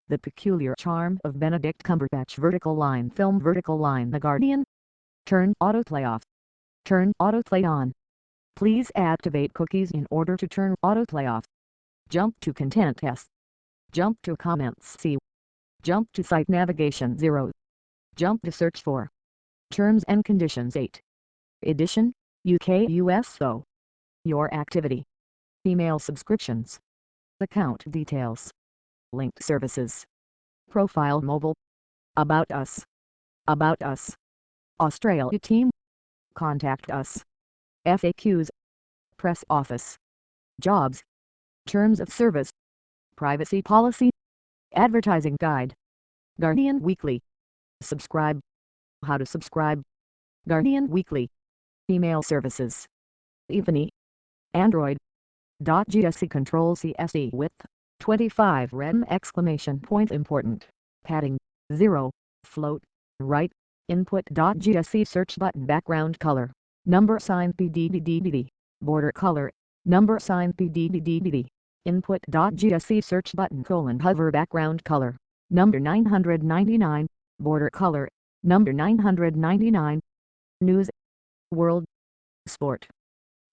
The peculiar charm of Benedict Cumberbatch. Vertical line film. Vertical line. The Guardian. Turn autoplay off. Turn autoplay on. Please activate cookies in order to turn autoplay off. Jump to content S. Jump to comments C. Jump to site navigation 0. Jump to search for. Terms and conditions 8. Edition, UK USO. Your activity. Email subscriptions. Account details. Linked services. Profile mobile. About us. About us. Australia team. Contact us. FAQs. Press office. Jobs. Terms of service. Privacy policy. Advertising guide. Guardian Weekly. Subscribe. How to subscribe. Guardian Weekly. Email services. Ebony. Android. .gsc control CSE width 25 rem exclamation point important. Padding 0. Float right. Input.gsc search button background color. Number sign PDDDD. Border color. Number sign PDDDD. Input.gsc search button hover background color. Number 999. Border color. Number 999. News. World. Sport.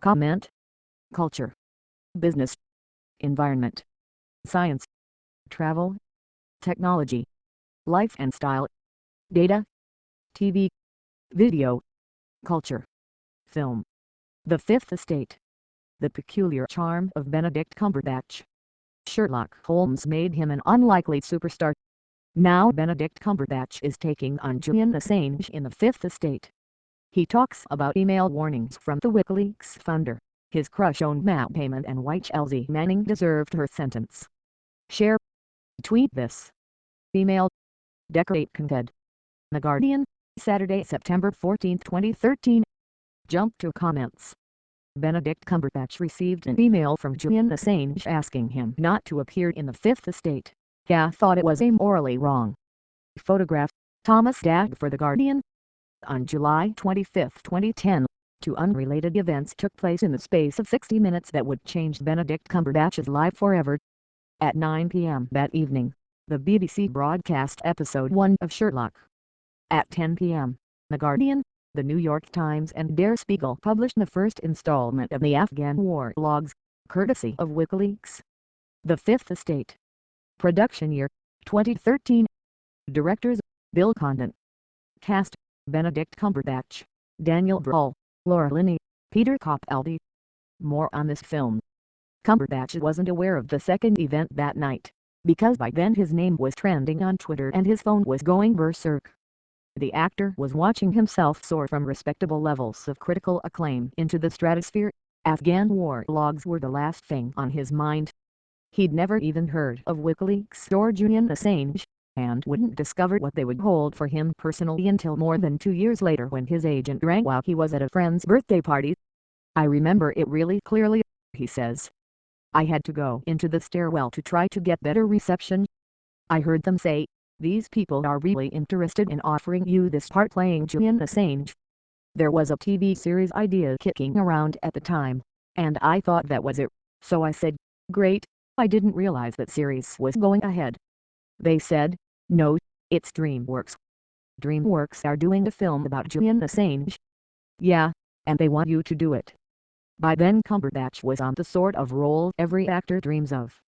Comment. Culture. Business. Environment. Science. Travel. Technology. Life and style. Data. TV. Video. Culture. Film. The Fifth Estate. The peculiar charm of Benedict Cumberbatch. Sherlock Holmes made him an unlikely superstar. Now Benedict Cumberbatch is taking on Julian Assange in The Fifth Estate. He talks about email warnings from the WikiLeaks founder, his crush on Matt Damon, and why Chelsea Manning deserved her sentence. Share. Tweet this. Email. Decorate content. The Guardian, Saturday, September 14, 2013. Jump to comments. Benedict Cumberbatch received an email from Julian Assange asking him not to appear in The Fifth Estate. Yeah, thought it was amorally wrong. Photograph. Thomas Dagg for The Guardian. On July 25, 2010, two unrelated events took place in the space of 60 minutes that would change Benedict Cumberbatch's life forever. At 9 p.m. that evening, the BBC broadcast episode 1 of Sherlock. At 10 p.m., The Guardian, The New York Times and Der Spiegel published the first installment of the Afghan war logs, courtesy of WikiLeaks. The Fifth Estate. Production year, 2013. Directors, Bill Condon. Cast, Benedict Cumberbatch, Daniel Bruhl, Laura Linney, Peter Capaldi. More on this film. Cumberbatch wasn't aware of the second event that night, because by then his name was trending on Twitter and his phone was going berserk. The actor was watching himself soar from respectable levels of critical acclaim into the stratosphere. Afghan war logs were the last thing on his mind. He'd never even heard of WikiLeaks or Julian Assange, and wouldn't discover what they would hold for him personally until more than 2 years later when his agent rang while he was at a friend's birthday party. I remember it really clearly, he says. I had to go into the stairwell to try to get better reception. I heard them say, "These people are really interested in offering you this part playing Julian Assange." There was a TV series idea kicking around at the time, and I thought that was it, so I said, "Great." I didn't realize that series was going ahead. They said, "No, it's DreamWorks. DreamWorks are doing a film about Julian Assange." "Yeah, and they want you to do it." By then Cumberbatch was on the sort of role every actor dreams of.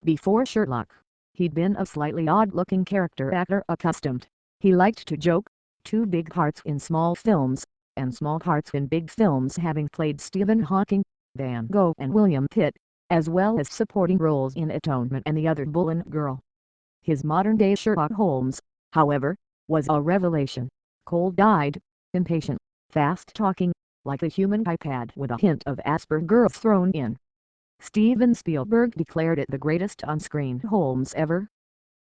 Before Sherlock, he'd been a slightly odd-looking character actor accustomed. He liked to joke, 2 big parts in small films, and small parts in big films, having played Stephen Hawking, Van Gogh and William Pitt, as well as supporting roles in Atonement and The Other Boleyn Girl. His modern-day Sherlock Holmes, however, was a revelation. Cold-eyed, impatient, fast-talking, like a human iPad with a hint of Asperger's thrown in. Steven Spielberg declared it the greatest on-screen Holmes ever.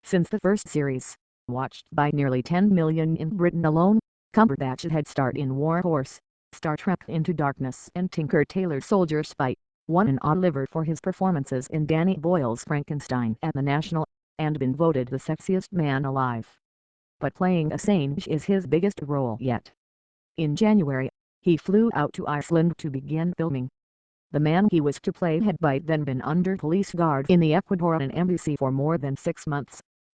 Since the first series, watched by nearly 10 million in Britain alone, Cumberbatch had starred in War Horse, Star Trek Into Darkness and Tinker Tailor Soldier Spy, won an Oliver for his performances in Danny Boyle's Frankenstein at the National, and been voted the sexiest man alive. But playing Assange is his biggest role yet. In January, he flew out to Iceland to begin filming. The man he was to play had by then been under police guard in the Ecuadorian embassy for more than 6 months.